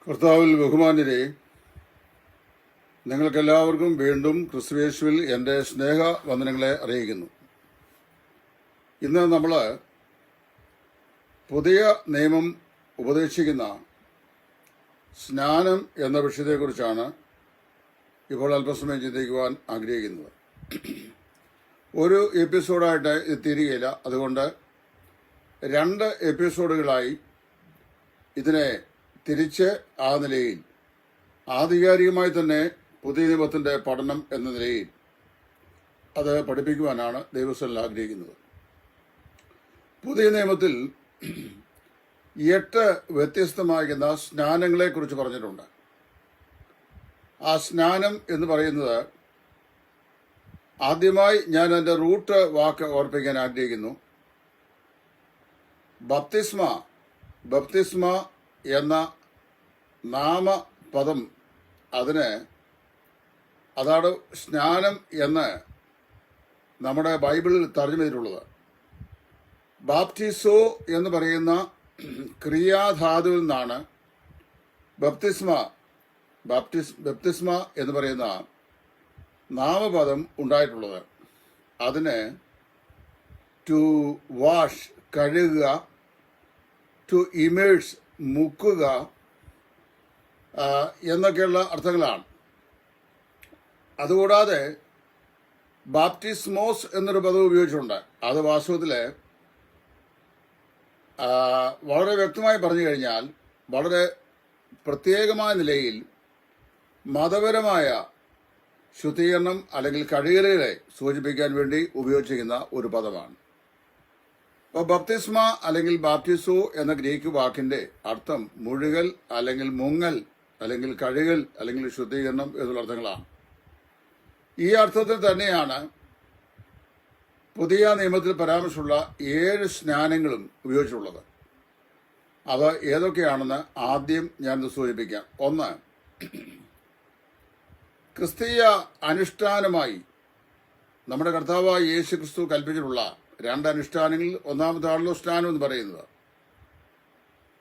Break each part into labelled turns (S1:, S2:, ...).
S1: കർത്താവിൽ ബഹുമാന്യരെ, നിങ്ങൾക്കെല്ലാവർക്കും വീണ്ടും ക്രിസ്തുയേശുവിൽ എൻ്റെ സ്നേഹവന്ദനങ്ങളെ അറിയിക്കുന്നു. ഇന്ന് നമ്മൾ പുതിയ നിയമം ഉപദേശിക്കുന്ന സ്നാനം എന്ന വിഷയത്തെക്കുറിച്ചാണ് ഇപ്പോൾ അല്പസമയം ചിന്തിക്കുവാൻ ആഗ്രഹിക്കുന്നത്. ഒരു എപ്പിസോഡായിട്ട് ഇത് തീരുകയില്ല. അതുകൊണ്ട് 2 എപ്പിസോഡുകളായി ഇതിനെ തിരിച്ച് ആ നിലയിൽ ആധികാരികമായി തന്നെ പുതിയ നിയമത്തിന്റെ പഠനം എന്ന നിലയിൽ അത് പഠിപ്പിക്കുവാനാണ് ദൈവസ്ഥൽ ആഗ്രഹിക്കുന്നത്. പുതിയ നിയമത്തിൽ 8 വ്യത്യസ്തമാകുന്ന സ്നാനങ്ങളെക്കുറിച്ച് പറഞ്ഞിട്ടുണ്ട്. ആ സ്നാനം എന്ന് പറയുന്നത്, ആദ്യമായി ഞാൻ എൻ്റെ റൂട്ട് വാക്ക് ഓർപ്പിക്കാൻ ആഗ്രഹിക്കുന്നു. ബപ്തിസ്മ എന്ന നാമപദം, അതാണ് സ്നാനം എന്ന് നമ്മുടെ ബൈബിളിൽ തർജ്ജമ ചെയ്തിട്ടുള്ളത്. ബാപ്റ്റിസോ എന്ന് പറയുന്ന ക്രിയാധാതുവിൽ നിന്നാണ് ബപ്തിസ്മ എന്ന് പറയുന്ന നാമപദം ഉണ്ടായിട്ടുള്ളത്. അതിന് ടു വാഷ്, കഴുകുക, ടു ഇമേഴ്സ്, മുക്കുക എന്നൊക്കെയുള്ള അർത്ഥങ്ങളാണ്. അതുകൂടാതെ ബാപ്റ്റിസ്മോസ് എന്നൊരു പദം ഉപയോഗിച്ചിട്ടുണ്ട്. അത് വാസ്തവത്തിൽ വളരെ വ്യക്തമായി പറഞ്ഞു കഴിഞ്ഞാൽ വളരെ പ്രത്യേകമായ നിലയിൽ മതപരമായ ശുദ്ധീകരണം അല്ലെങ്കിൽ കഴുകലുകളെ സൂചിപ്പിക്കാൻ വേണ്ടി ഉപയോഗിച്ചിരിക്കുന്ന ഒരു പദമാണ്. അപ്പോൾ ബപ്തിസ്മ അല്ലെങ്കിൽ ബാപ്റ്റിസോ എന്ന ഗ്രീക്ക് വാക്കിന്റെ അർത്ഥം മുഴുകൽ അല്ലെങ്കിൽ മുങ്ങൽ അല്ലെങ്കിൽ കഴുകൽ അല്ലെങ്കിൽ ശുദ്ധീകരണം എന്നുള്ള അർത്ഥങ്ങളാണ്. ഈ അർത്ഥത്തിൽ തന്നെയാണ് പുതിയ നിയമത്തിൽ പരാമർശമുള്ള 7 സ്നാനങ്ങളും ഉപയോഗിച്ചിട്ടുള്ളത്. അവ ഏതൊക്കെയാണെന്ന് ആദ്യം ഞാനത് സൂചിപ്പിക്കാം. 1, ക്രിസ്തീയ അനുഷ്ഠാനമായി നമ്മുടെ കർത്താവായ യേശു ക്രിസ്തു കൽപ്പിച്ചിട്ടുള്ള 2 അനുഷ്ഠാനങ്ങളിൽ ഒന്നാമതാണല്ലോ സ്നാനം എന്ന് പറയുന്നത്.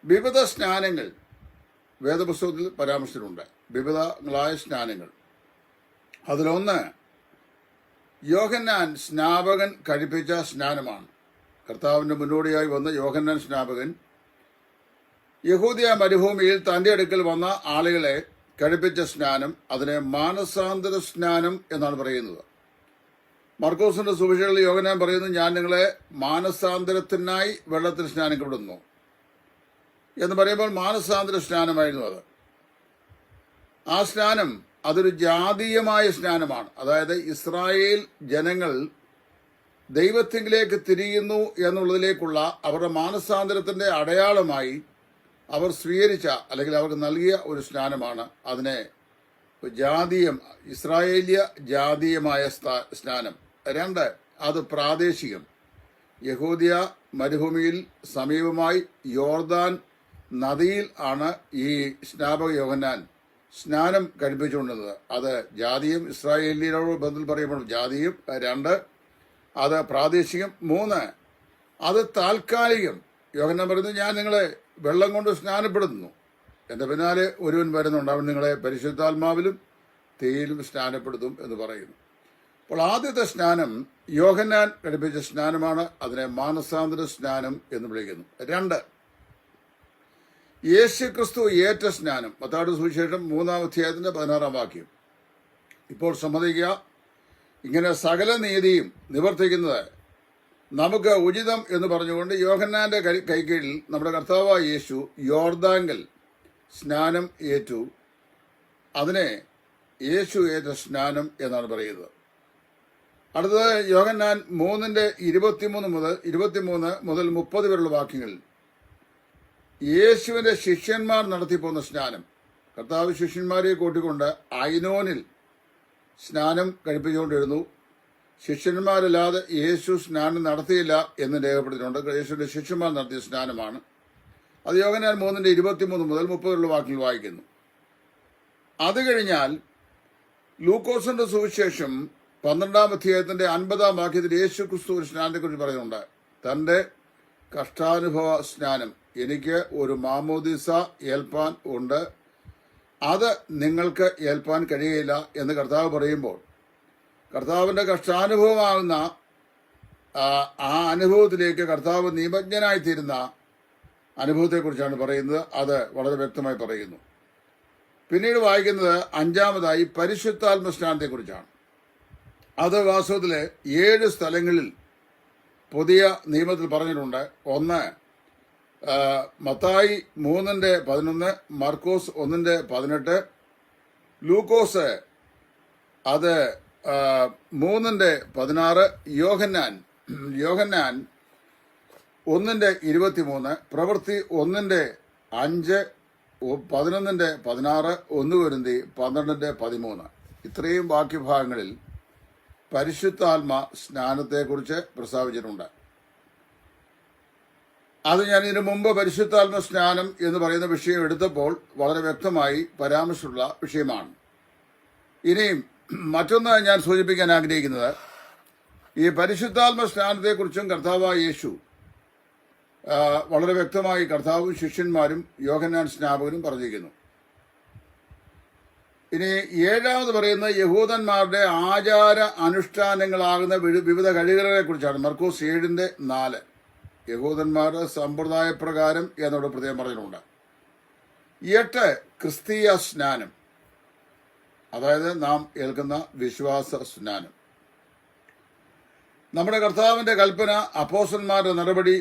S1: വിവിധ സ്നാനങ്ങൾ വേദപുസ്തകത്തിൽ പരാമർശിച്ചിട്ടുണ്ട്. വിവിധങ്ങളായ സ്നാനങ്ങൾ. അതിലൊന്ന് യോഹന്നാൻ സ്നാപകൻ കഴിപ്പിച്ച സ്നാനമാണ്. കർത്താവിന്റെ മുന്നോടിയായി വന്ന യോഹന്നാൻ സ്നാപകൻ യഹൂദിയ മരുഭൂമിയിൽ തന്റെ അടുക്കൽ വന്ന ആളുകളെ കഴിപ്പിച്ച സ്നാനം, അതിനെ മാനസാന്തര സ്നാനം എന്നാണ് പറയുന്നത്. മർക്കോസിന്റെ സുവിശേഷത്തിൽ യോഹന്നാൻ പറയുന്നു, ഞാൻ നിങ്ങളെ മാനസാന്തരത്തിനായി വെള്ളത്തിൽ സ്നാനിക്കപ്പെടുന്നു എന്ന് പറയുമ്പോൾ മാനസാന്തര സ്നാനമായിരുന്നു അത്. ആ സ്നാനം അതൊരു ജാതീയമായ സ്നാനമാണ്. അതായത് ഇസ്രായേൽ ജനങ്ങൾ ദൈവത്തിങ്കിലേക്ക് തിരിയുന്നു എന്നുള്ളതിലേക്കുള്ള അവരുടെ മാനസാന്തരത്തിന്റെ അടയാളമായി അവർ സ്വീകരിച്ച അല്ലെങ്കിൽ അവർക്ക് നൽകിയ ഒരു സ്നാനമാണ്. അതിനെ ഇസ്രായേലിയ ജാതീയമായ സ്നാനം. 2, അത് പ്രാദേശികം. യഹൂദിയ മരുഭൂമിയിൽ സമീപമായി യോർദാൻ നദിയിൽ ആണ് ഈ സ്നാപക യോഹന്നാൻ സ്നാനം കഴിപ്പിച്ചുകൊണ്ടിരുന്നത്. അത് ജാതീയം, ഇസ്രായേലിയരോട് ബന്ധത്തിൽ പറയുമ്പോൾ ജാതീയം. 2, അത് പ്രാദേശികം. 3, അത് താൽക്കാലികം. യോഹന്നാൻ പറയുന്നത്, ഞാൻ നിങ്ങളെ വെള്ളം കൊണ്ട് സ്നാനപ്പെടുത്തുന്നു, എന്റെ പിന്നാലെ ഒരുവൻ വരുന്നുണ്ട്, അവൻ നിങ്ങളെ പരിശുദ്ധാത്മാവിലും തീയിലും സ്നാനപ്പെടുത്തും എന്ന് പറയുന്നു. അപ്പോൾ ആദ്യത്തെ സ്നാനം യോഹന്നാൻ കഴിപ്പിച്ച സ്നാനമാണ്. അതിനെ മാനസാന്തര സ്നാനം എന്ന് വിളിക്കുന്നു. 2, യേശു ക്രിസ്തു ഏറ്റ സ്നാനം. മത്തായിയുടെ സുവിശേഷം 3-ാം അധ്യായത്തിന്റെ 16-ാം വാക്യം. ഇപ്പോൾ സമ്മതിക്കുക, ഇങ്ങനെ സകല നീതിയും നിവർത്തിക്കുന്നത് നമുക്ക് ഉചിതം എന്ന് പറഞ്ഞുകൊണ്ട് യോഹന്നാന്റെ കൈക്കീഴിൽ നമ്മുടെ കർത്താവായ യേശു യോർദാങ്കൽ സ്നാനം ഏറ്റു. അതിനെ യേശു ഏറ്റ സ്നാനം എന്നാണ് പറയുന്നത്. അടുത്തത് യോഹന്നാൻ 3:23 മുതൽ 30 വരെയുള്ള വാക്യങ്ങളിൽ യേശുവിന്റെ ശിഷ്യന്മാർ നടത്തിപ്പോന്ന സ്നാനം. കർത്താവ് ശിഷ്യന്മാരെ കൂട്ടിക്കൊണ്ട് ഐനോനിൽ സ്നാനം കഴിപ്പിച്ചുകൊണ്ടിരുന്നു. ശിഷ്യന്മാരല്ലാതെ യേശു സ്നാനം നടത്തിയില്ല എന്ന് രേഖപ്പെടുത്തിയിട്ടുണ്ട്. യേശുവിന്റെ ശിഷ്യന്മാർ നടത്തിയ സ്നാനമാണ് അത്. യോഹന്നാൻ 3:23 മുതൽ 30 വരെയുള്ള വാക്യങ്ങൾ വായിക്കുന്നു. അത് കഴിഞ്ഞാൽ ലൂക്കോസിന്റെ സുവിശേഷം 12-ാം അധ്യായത്തിന്റെ 50-ാം വാക്യത്തിൽ യേശു ക്രിസ്തു ഒരു സ്നാനത്തെക്കുറിച്ച് പറയുന്നുണ്ട്. തന്റെ കഷ്ടാനുഭവ സ്നാനം, എനിക്ക് ഒരു മാമോദിസ ഏൽപ്പാൻ ഉണ്ട് അത് നിങ്ങൾക്ക് ഏൽപ്പാൻ കഴിയില്ല എന്ന് കർത്താവ് പറയുമ്പോൾ കർത്താവിൻ്റെ കഷ്ടാനുഭവമാകുന്ന ആ അനുഭവത്തിലേക്ക് കർത്താവ് നിമജ്ഞനായിത്തീരുന്ന അനുഭവത്തെക്കുറിച്ചാണ് പറയുന്നത്. അത് വളരെ വ്യക്തമായി പറയുന്നു. പിന്നീട് വായിക്കുന്നത് അഞ്ചാമതായി പരിശുദ്ധാത്മ സ്നാനത്തെക്കുറിച്ചാണ്. അത് വാസ്തവത്തിൽ 7 സ്ഥലങ്ങളിൽ പുതിയ നിയമത്തിൽ പറഞ്ഞിട്ടുണ്ട്. ഒന്ന് മത്തായി 3:11, മർക്കോസ് 1:18, ലൂക്കോസ് അത് 3:16, യോഹന്നാൻ 1:23, പ്രവൃത്തി 1:5, 11:16, 1 കൊരിന്ത്യർ 12:13. ഇത്രയും വാക്യഭാഗങ്ങളിൽ പരിശുദ്ധാത്മ സ്നാനത്തെക്കുറിച്ച് പ്രസ്താവിച്ചിട്ടുണ്ട്. അത് ഞാൻ ഇതിനു മുമ്പ് പരിശുദ്ധാത്മ സ്നാനം എന്ന് പറയുന്ന വിഷയം എടുത്തപ്പോൾ വളരെ വ്യക്തമായി പരാമർശമുള്ള വിഷയമാണ്. ഇനിയും മറ്റൊന്ന് ഞാൻ സൂചിപ്പിക്കാൻ ആഗ്രഹിക്കുന്നത്, ഈ പരിശുദ്ധാത്മ സ്നാനത്തെക്കുറിച്ചും കർത്താവായ യേശു വളരെ വ്യക്തമായി കർത്താവും ശിഷ്യന്മാരും യോഹന്നാൻ സ്നാപകനും പറഞ്ഞിരിക്കുന്നു. ഇനി 7ാമത് പറയുന്ന യഹൂദന്മാരുടെ ആചാര അനുഷ്ഠാനങ്ങളാകുന്ന വിവിധ കഴിവുകളെ കുറിച്ചാണ്. മർക്കോസ് 7:4 യഹൂദന്മാരുടെ സമ്പ്രദായപ്രകാരം എന്നോട് പ്രത്യേകം പറഞ്ഞിട്ടുണ്ട്. 8 ക്രിസ്തീയ സ്നാനം, അതായത് നാം ഏൽക്കുന്ന വിശ്വാസ സ്നാനം. നമ്മുടെ കർത്താവിന്റെ കൽപ്പന, അപ്പോസ്തലന്മാരുടെ നടപടി,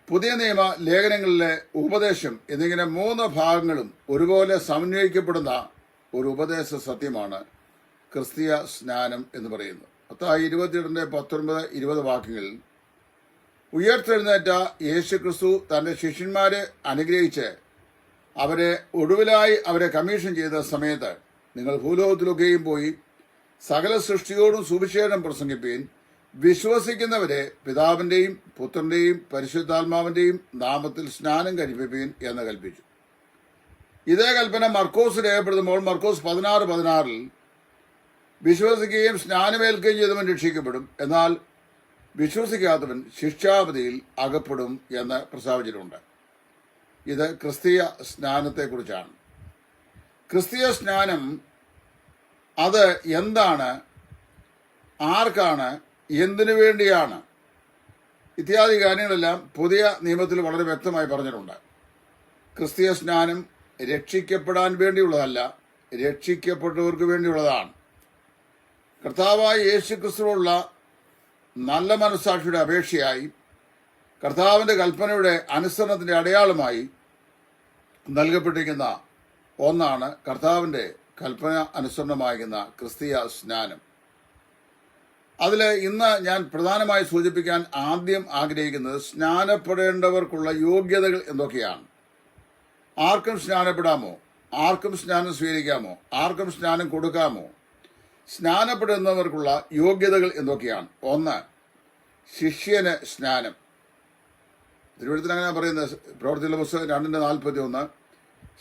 S1: പുതിയ നിയമ ലേഖനങ്ങളിലെ ഉപദേശം എന്നിങ്ങനെ 3 ഭാഗങ്ങളും ഒരുപോലെ സമന്വയിക്കപ്പെടുന്ന ഒരു ഉപദേശ സത്യമാണ് ക്രിസ്തീയ സ്നാനം എന്ന് പറയുന്നത്. മത്തായി 28:19-20 വാക്യങ്ങളിൽ ഉയർത്തെഴുന്നേറ്റ യേശുക്രിസ്തു തന്റെ ശിഷ്യന്മാരെ അനുഗ്രഹിച്ച് ഒടുവിലായി അവരെ കമ്മീഷൻ ചെയ്ത സമയത്ത്, നിങ്ങൾ ഭൂലോകത്തിലൊക്കെയും പോയി സകല സൃഷ്ടിയോടും സുവിശേഷം പ്രസംഗിപ്പീൻ, വിശ്വസിക്കുന്നവരെ പിതാവിന്റെയും പുത്രന്റെയും പരിശുദ്ധാത്മാവിന്റെയും നാമത്തിൽ സ്നാനം കഴിപ്പിപ്പീൻ എന്ന് കൽപ്പിച്ചു. ഇതേ കൽപ്പന മർക്കോസ് രേഖപ്പെടുത്തുമ്പോൾ മർക്കോസ് 16:16 വിശ്വസിക്കുകയും സ്നാനമേൽക്കുകയും ചെയ്തവൻ രക്ഷിക്കപ്പെടും, എന്നാൽ വിശ്വസിക്കാത്തവൻ ശിക്ഷാവിധിയിൽ അകപ്പെടും എന്ന് പ്രസ്താവിച്ചിട്ടുണ്ട്. ഇത് ക്രിസ്തീയ സ്നാനത്തെക്കുറിച്ചാണ്. ക്രിസ്തീയ സ്നാനം അത് എന്താണ്, ആർക്കാണ്, എന്തിനു വേണ്ടിയാണ് ഇത്യാദി കാര്യങ്ങളെല്ലാം പുതിയ നിയമത്തിൽ വളരെ വ്യക്തമായി പറഞ്ഞിട്ടുണ്ട്. ക്രിസ്തീയ സ്നാനം രക്ഷിക്കപ്പെടാൻ വേണ്ടിയുള്ളതല്ല, രക്ഷിക്കപ്പെട്ടവർക്ക് വേണ്ടിയുള്ളതാണ്. കർത്താവായ യേശുക്രിസ്തുവിനുള്ള നല്ല മനസ്സാക്ഷിയുടെ അപേക്ഷയായി, കർത്താവിന്റെ കൽപ്പനയുടെ അനുസരണത്തിന്റെ അടയാളമായി നൽകപ്പെട്ടിരിക്കുന്ന ഒന്നാണ് കർത്താവിന്റെ കൽപ്പന അനുസരണമാകുന്ന ക്രിസ്തീയ സ്നാനം. അതിൽ ഇന്ന് ഞാൻ പ്രധാനമായി സൂചിപ്പിക്കാൻ ആദ്യം ആഗ്രഹിക്കുന്നത് സ്നാനപ്പെടേണ്ടവർക്കുള്ള യോഗ്യതകൾ എന്തൊക്കെയാണ്. ആർക്കും സ്നാനപ്പെടാമോ? ആർക്കും സ്നാനം സ്വീകരിക്കാമോ? ആർക്കും സ്നാനം കൊടുക്കാമോ? സ്നാനപ്പെടുന്നവർക്കുള്ള യോഗ്യതകൾ എന്തൊക്കെയാണ്? 1, ശിഷ്യന് സ്നാനം. തിരുവഴുത്തിൽ അങ്ങനെ പറയുന്നത്, പ്രവൃത്തികളുടെ പുസ്തകം 2:41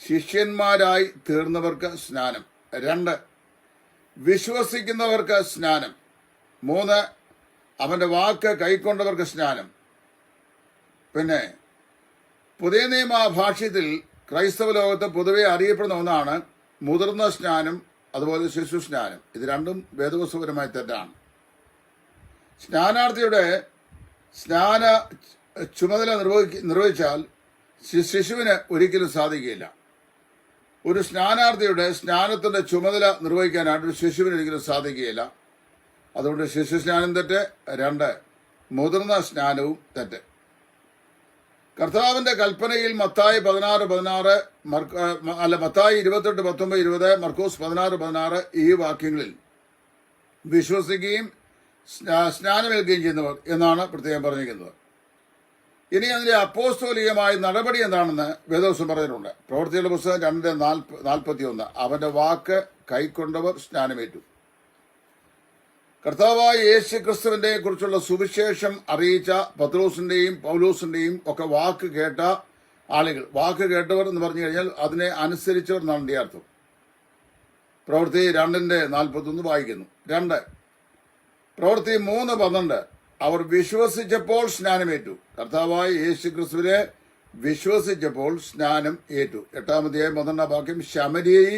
S1: ശിഷ്യന്മാരായി തീർന്നവർക്ക് സ്നാനം. 2, വിശ്വസിക്കുന്നവർക്ക് സ്നാനം. 3, അവന്റെ വാക്ക് കൈക്കൊണ്ടവർക്ക് സ്നാനം. പിന്നെ പുതിയ നിയമ ഭാഷ്യത്തിൽ ക്രൈസ്തവ ലോകത്ത് പൊതുവെ അറിയപ്പെടുന്ന ഒന്നാണ് മുതിർന്ന സ്നാനം, അതുപോലെ ശിശു സ്നാനം. ഇത് രണ്ടും വേദപുസ്തകപരമായി തെറ്റാണ്. സ്നാനാർത്ഥിയുടെ സ്നാന ചുമതല നിർവഹിച്ചാൽ ശിശുവിന് ഒരിക്കലും സാധിക്കുകയില്ല. ഒരു സ്നാനാർത്ഥിയുടെ സ്നാനത്തിന്റെ ചുമതല നിർവഹിക്കാനായിട്ട് ഒരു ശിശുവിന് ഒരിക്കലും സാധിക്കുകയില്ല. അതുകൊണ്ട് ശിശു സ്നാനം തെറ്റ്. 2, മുതിർന്ന സ്നാനവും തെറ്റ്. കർത്താവിന്റെ കൽപ്പനയിൽ മത്തായി 16:16 മത്തായി 28:19-20, മർക്കോസ് 16:16 ഈ വാക്യങ്ങളിൽ വിശ്വസിക്കുകയും സ്നാനമേൽക്കുകയും ചെയ്യുന്നവർ എന്നാണ് പ്രത്യേകം പറഞ്ഞിരിക്കുന്നത്. ഇനി അതിന്റെ അപ്പോസ്തോലികമായ നടപടി എന്താണെന്ന് വേദപുസ്തകം പറഞ്ഞിട്ടുണ്ട്. പ്രവൃത്തികളുടെ പുസ്തകം 2:41 അവന്റെ വാക്ക് കൈക്കൊണ്ടവർ സ്നാനമേറ്റു. കർത്താവായ യേശു ക്രിസ്തുവിനെ കുറിച്ചുള്ള സുവിശേഷം അറിയിച്ച പത്രോസിന്റെയും പൗലോസിന്റെയും ഒക്കെ വാക്ക് കേട്ട ആളുകൾ, വാക്ക് കേട്ടവർ എന്ന് പറഞ്ഞു കഴിഞ്ഞാൽ അതിനെ അനുസരിച്ചവർ എന്നാണ് അർത്ഥം. പ്രവൃത്തി 2:41 വായിക്കുന്നു. 2, പ്രവൃത്തി 3:12 അവർ വിശ്വസിച്ചപ്പോൾ സ്നാനമേറ്റു. കർത്താവായ യേശു ക്രിസ്തുവിനെ വിശ്വസിച്ചപ്പോൾ സ്നാനം ഏറ്റു. 8-ാം അധ്യായം 12-ാം വാക്യം, ശമര്യയിൽ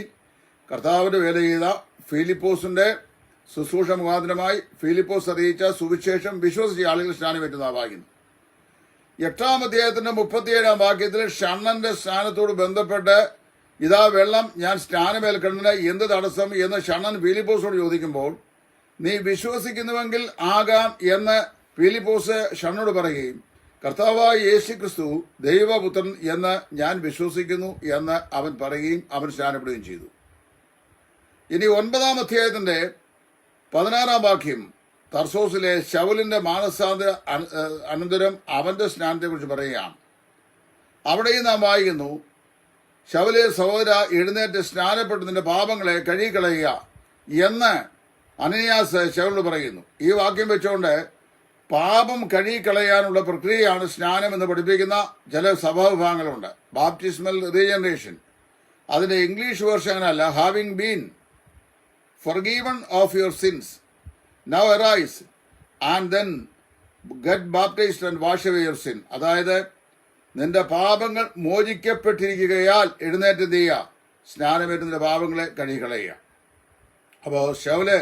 S1: കർത്താവിന്റെ വേല ചെയ്ത ഫിലിപ്പോസിന്റെ ശുശ്രൂഷ മുഖാന്തരമായി ഫിലിപ്പോസ് അറിയിച്ച സുവിശേഷം വിശ്വസിച്ച ആളുകൾ സ്നാനമേറ്റെന്നാണ് വായിക്കുന്നത്. 8-ാം അധ്യായത്തിന്റെ 37-ാം വാക്യത്തിൽ ഷണ്ണന്റെ സ്നാനത്തോട് ബന്ധപ്പെട്ട് ഇതാ വെള്ളം, ഞാൻ സ്നാനമേൽക്കുന്നതിന് എന്ത് തടസ്സം എന്ന് ഷണ്ണൻ ഫിലിപ്പോസോട് ചോദിക്കുമ്പോൾ, നീ വിശ്വസിക്കുന്നുവെങ്കിൽ ആകാം എന്ന് ഫിലിപ്പോസ് ഷണ്ണോട് പറയുകയും, കർത്താവായ യേശുക്രിസ്തു ദൈവപുത്രൻ എന്ന് ഞാൻ വിശ്വസിക്കുന്നു എന്ന് അവൻ പറയുകയും അവൻ സ്നാനപ്പെടുകയും ചെയ്തു. ഇനി 9-ാം അധ്യായത്തിന്റെ 16-ാം വാക്യം തർസോസിലെ ശൗലിന്റെ മാനസാന്തര അനന്തരം അവന്റെ സ്നാനത്തെക്കുറിച്ച് പറയുകയാണ്. അവിടെയും നാം വായിക്കുന്നു, ശൗലെ സഹോദര, എഴുന്നേറ്റ് സ്നാനപ്പെട്ട് നിന്റെ പാപങ്ങളെ കഴുകിക്കളയുക എന്ന് അനനിയാസ് ശൗലിനോട് പറയുന്നു. ഈ വാക്യം വെച്ചുകൊണ്ട് പാപം കഴുകിക്കളയാനുള്ള പ്രക്രിയയാണ് സ്നാനം എന്ന് പഠിപ്പിക്കുന്ന ചില സഭാവിഭാഗങ്ങളുണ്ട്. ബാപ്റ്റിസ്മൽ റീജനറേഷൻ, അതിന്റെ ഇംഗ്ലീഷ് വേർഷൻ അങ്ങനല്ല. Having been forgiven of your sins, now arise and then get baptized and wash away your sin. അതായത് നിന്റെ പാപങ്ങൾ മോചിക്കപ്പെട്ടിരിക്കുകയാൽ എഴുന്നേറ്റ് ചെയ്യുക, സ്നാനമേറ്റ് നിന്റെ പാപങ്ങളെ കഴുകിക്കളയുക. അപ്പോൾ ശൗല്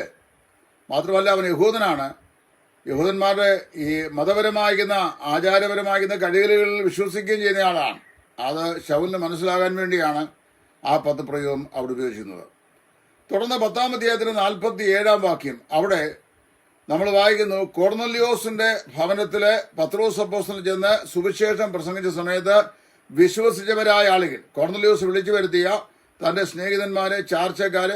S1: മാത്രമല്ല, അവൻ യഹൂദനാണ്. യഹൂദന്മാരുടെ ഈ മതപരമായിരിക്കുന്ന ആചാരപരമായിരിക്കുന്ന കഴുകലുകളിൽ വിശ്വസിക്കുകയും ചെയ്യുന്ന ആളാണ്. അത് ശൗലിന് മനസ്സിലാകാൻ വേണ്ടിയാണ് ആ പദപ്രയോഗം അവിടെ ഉപയോഗിച്ചിരുന്നത്. തുടർന്ന് 10-ാം അധ്യായത്തിന് 47-ാം വാക്യം, അവിടെ നമ്മൾ വായിക്കുന്നു, കൊർന്നല്യോസിന്റെ ഭവനത്തിലെ പത്രോസ് അപ്പോസ്തലൻ ചെന്ന് സുവിശേഷം പ്രസംഗിച്ച സമയത്ത് വിശ്വസിച്ചവരായ ആളുകൾ, കൊർന്നല്യോസ് വിളിച്ചു വരുത്തിയ തന്റെ സ്നേഹിതന്മാരെ, ചാർച്ചക്കാരെ,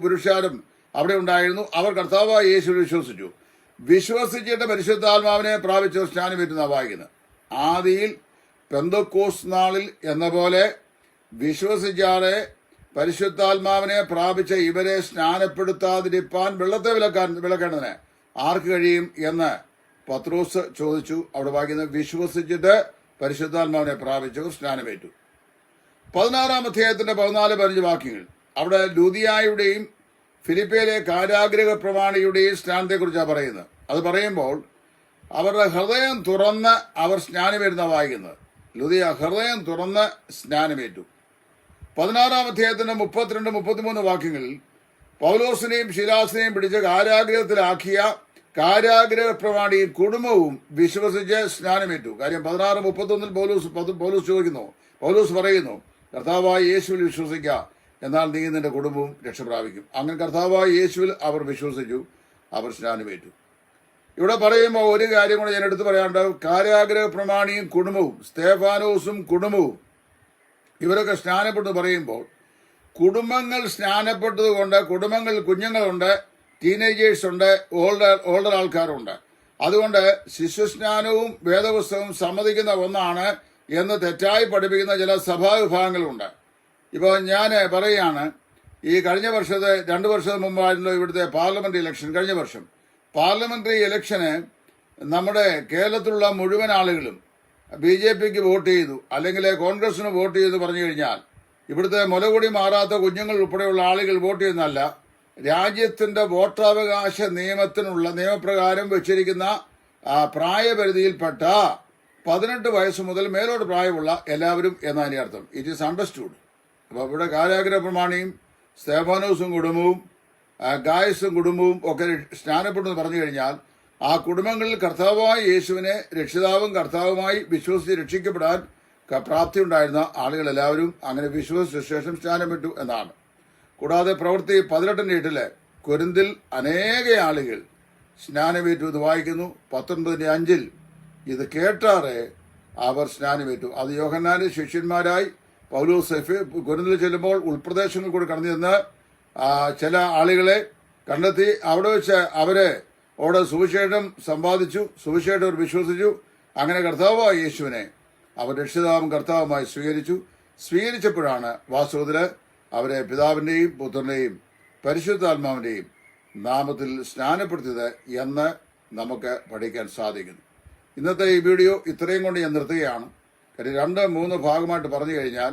S1: പുരുഷാരും അവിടെ ഉണ്ടായിരുന്നു. അവർ കർത്താവായ യേശുവിൽ വിശ്വസിച്ചു. വിശ്വസിച്ചിട്ട് പരിശുദ്ധാത്മാവിനെ പ്രാപിച്ച സ്നാനമേറ്റെന്നാണ് വായിക്കുന്നത്. ആദിയിൽ പെന്തക്കോസ്ത് നാളിൽ എന്ന പോലെ വിശ്വസിച്ചാറെ പരിശുദ്ധാത്മാവിനെ പ്രാപിച്ച ഇവരെ സ്നാനപ്പെടുത്താതിരിപ്പാൻ വെള്ളത്തെ വിലക്കേണ്ടതിന് ആർക്ക് കഴിയും എന്ന് പത്രോസ് ചോദിച്ചു. അവിടെ വായിക്കുന്നത്, വിശ്വസിച്ചിട്ട് പരിശുദ്ധാത്മാവിനെ പ്രാപിച്ചു സ്നാനമേറ്റു. 16-ാം അധ്യായത്തിന്റെ 14-15 വാക്യങ്ങൾ, അവിടെ ലൂദിയായുടെയും ഫിലിപ്പയിലെ കാരാഗ്രഹ പ്രമാണിയുടെയും സ്നാനത്തെക്കുറിച്ചാണ് പറയുന്നത്. അത് പറയുമ്പോൾ അവരുടെ ഹൃദയം തുറന്ന് അവർ സ്നാനമേറ്റുന്ന വായിക്കുന്നത്. ലൂദിയ ഹൃദയം തുറന്ന് സ്നാനമേറ്റു. 16-ാം അധ്യായത്തിന്റെ 32-33 വാക്യങ്ങളിൽ പൗലോസിനെയും ശിലാസിനെയും പിടിച്ച് കാരാഗ്രഹത്തിലാക്കിയ കാരാഗ്രഹ പ്രമാണിയും കുടുംബവും വിശ്വസിച്ച് സ്നാനമേറ്റു. കാര്യം 16-31 പൗലോസ് ചോദിക്കുന്നു, പൗലോസ് പറയുന്നു, കർത്താവായ യേശുവിൽ വിശ്വസിക്കുക, എന്നാൽ നീ നിന്റെ കുടുംബവും രക്ഷപ്രാപിക്കും. അങ്ങനെ കർത്താവായ യേശുവിൽ അവർ വിശ്വസിച്ചു, അവർ സ്നാനമേറ്റു. ഇവിടെ പറയുമ്പോൾ ഒരു കാര്യം കൂടെ ഞാൻ എടുത്തു പറയാണ്ട്, കാരാഗ്രഹ പ്രമാണിയും കുടുംബവും, സ്തേഫാനോസും കുടുംബവും, ഇവരൊക്കെ സ്നാനപ്പെട്ടു പറയുമ്പോൾ കുടുംബങ്ങൾ സ്നാനപ്പെട്ടതുകൊണ്ട് കുടുംബങ്ങളിൽ കുഞ്ഞുങ്ങളുണ്ട്, ടീനേജേഴ്സ് ഉണ്ട്, ഓൾഡർ ആൾക്കാരുണ്ട്. അതുകൊണ്ട് ശിശുസ്നാനവും വേദപുസ്തകവും സമ്മതിക്കുന്ന ഒന്നാണ് എന്ന് തെറ്റായി പഠിപ്പിക്കുന്ന ചില സഭാവിഭാഗങ്ങളുണ്ട്. ഇപ്പോൾ ഞാൻ പറയുകയാണ്, ഈ കഴിഞ്ഞ വർഷത്തെ 2 വർഷം മുമ്പായിരുന്നു ഇവിടുത്തെ പാർലമെന്ററി ഇലക്ഷൻ. കഴിഞ്ഞ വർഷം പാർലമെന്ററി ഇലക്ഷന് നമ്മുടെ കേരളത്തിലുള്ള മുഴുവൻ ആളുകളും BJPക്ക് വോട്ട് ചെയ്തു, അല്ലെങ്കിൽ കോൺഗ്രസിന് വോട്ട് ചെയ്തു പറഞ്ഞു കഴിഞ്ഞാൽ ഇവിടുത്തെ മുലകൂടി മാറാത്ത കുഞ്ഞുങ്ങൾ ഉൾപ്പെടെയുള്ള ആളുകൾ വോട്ട് ചെയ്യുന്നതല്ല, രാജ്യത്തിന്റെ വോട്ടവകാശ നിയമപ്രകാരം വെച്ചിരിക്കുന്ന പ്രായപരിധിയിൽപ്പെട്ട 18 വയസ്സ് മുതൽ മേലോട്ട് പ്രായമുള്ള എല്ലാവരും എന്നതിന്റെ അർത്ഥം. It is understood. അപ്പോൾ ഇവിടെ കാരാഗ്രഹ പ്രമാണിയും സ്തേഫാനോസും കുടുംബവും ഗായസും കുടുംബവും ഒക്കെ സ്നാനപ്പെട്ടെന്ന് പറഞ്ഞു കഴിഞ്ഞാൽ ആ കുടുംബങ്ങളിൽ കർത്താവായ യേശുവിനെ രക്ഷിതാവും കർത്താവുമായി വിശ്വസിച്ച് രക്ഷിക്കപ്പെടാൻ പ്രാപ്തി ഉണ്ടായിരുന്ന ആളുകളെല്ലാവരും അങ്ങനെ വിശ്വസിച്ച ശേഷം സ്നാനപ്പെട്ടു എന്നാണ്. കൂടാതെ പ്രവൃത്തി 18:8 കൊരിന്തിൽ അനേക ആളുകൾ സ്നാനമേറ്റു എന്ന് വായിക്കുന്നു. 19:5 ഇത് കേട്ടാറെ അവർ സ്നാനമേറ്റു. അത് യോഹന്നാന്റെ ശിഷ്യന്മാരായി പൗലോസ് കൊരിന്തിൽ ചെല്ലുമ്പോൾ ഉൾപ്രദേശങ്ങളിൽ കൂടി കടന്നു ചെന്ന് ചില ആളുകളെ കണ്ടെത്തി. അവിടെ വെച്ച് അവിടെ സുവിശേഷം സമ്പാദിച്ചു, സുവിശേഷം അവർ വിശ്വസിച്ചു. അങ്ങനെ കർത്താവായ യേശുവിനെ അവർ രക്ഷിതാവും കർത്താവുമായി സ്വീകരിച്ചപ്പോഴാണ് വാസ്തവത്തില് അവരെ പിതാവിന്റെയും പുത്രന്റെയും പരിശുദ്ധാത്മാവിന്റെയും നാമത്തിൽ സ്നാനപ്പെടുത്തിയത് എന്ന് നമുക്ക് പഠിക്കാൻ സാധിക്കുന്നു. ഇന്നത്തെ ഈ വീഡിയോ ഇത്രയും കൊണ്ട് ഞാൻ നിർത്തുകയാണ്. കാര്യം 2-3 ഭാഗമായിട്ട് പറഞ്ഞു കഴിഞ്ഞാൽ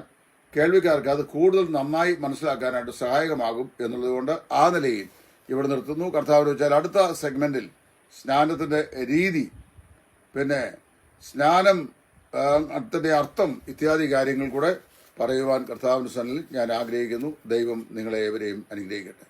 S1: കേൾവിക്കാർക്ക് അത് കൂടുതൽ നന്നായി മനസ്സിലാക്കാനായിട്ട് സഹായകമാകും എന്നുള്ളതുകൊണ്ട് ആ നിലയിൽ ഇവിടെ നിർത്തുന്നു. കർത്താവിന് വെച്ചാൽ അടുത്ത സെഗ്മെന്റിൽ സ്നാനത്തിന്റെ രീതി, പിന്നെ സ്നാനം അതിന്റെ അർത്ഥം ഇത്യാദി കാര്യങ്ങൾ കൂടെ പറയുവാൻ കർത്താവിന്റെ സന്നിധിയിൽ ഞാൻ ആഗ്രഹിക്കുന്നു. ദൈവം നിങ്ങളെ ഏവരെയും അനുഗ്രഹിക്കട്ടെ.